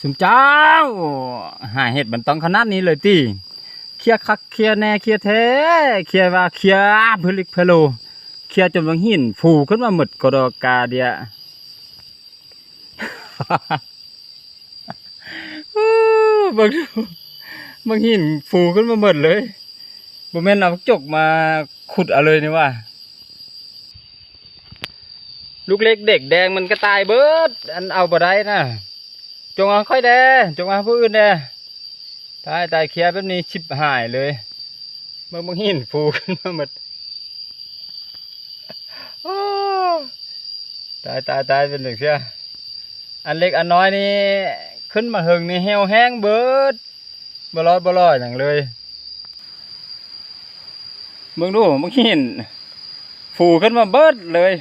สุมเจ้าหาเห็ดมันต้องขนาดนี้เลยติเคลียร์คักเคลียร์แน่เคลียร์แท้เคลียร์ว่าเคลียร์พลิกพโลเคลียร์จนบางหินฟูขึ้นมาหมดกระดอกาเดีย บางบางหินฟูขึ้นมาหมดเลยบ่แม่นเอาจกมาขุดเอาเลยนี่ว่าลูกเล็กเด็กแดงมันก็ตายเบิดอันเอาบ่ได้นะจงเอาค่อยแดจงเอาผู้อื่นแดตายเคลียร์แบบนี้ชิบหายเลยบางหินฟูขึ้นมาหมดตายเป็นหนึ่งเสียอันเล็กอันน้อยนี่ขึ้นมาหึงนี่เหี่ยวแห้งเบิดบ่รอดอย่างเลยเบิ่งดูบางหินฟูขึ้นมาเบิดเลย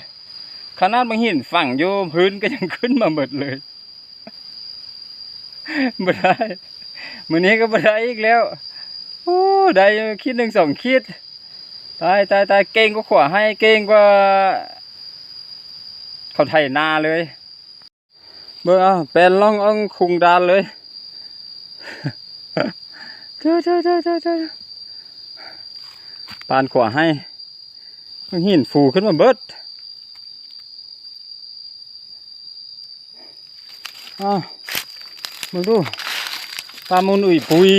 ขนาดบางหินฝังอยู่พื้นก็ยังขึ้นมาหมดเลยบ่ได้มื้อนี้ก็บ่ได้อีกแล้วโอ้ได้คิด1 2คิดตายเก่งก็ขวาให้เก่งกว่าเขาไถนาเลยเบิ่งเอาแปลนล่องอ่องคุงดานเลยเจ้าปานขวาให้หินฟูขึ้นมาเบิดมึงดูปลามูลอุ่ยปุย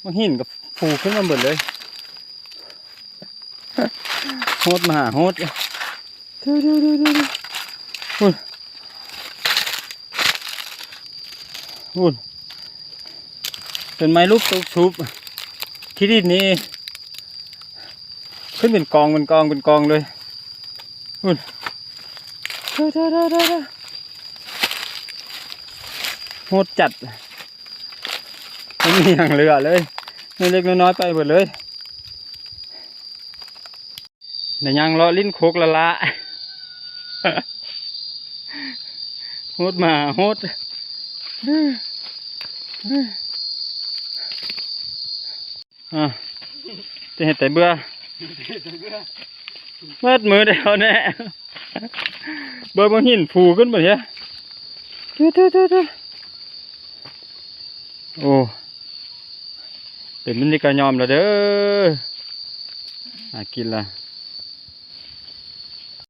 มันหินกับฟูขึ้นมาเบิดเลยโหดมาโหดอุ่นเป็นไม้ลูกตุกชุบที่ดินนี้ขึ้นเป็นกองเลยอุ่นโหดจัดไม่มีอย่างเหลือเลยเล็กน้อยไปหมดเลยเดี๋ยวยังรอลิ้นโคกละโหดมาโหดจะเห็นแต่เบื่อเมื่อมือเดียวแน่เบื่อบางหินฟูขึ้นมาเนี่ยโอ้เป็นมินิกายอมแล้วเด้อกินละ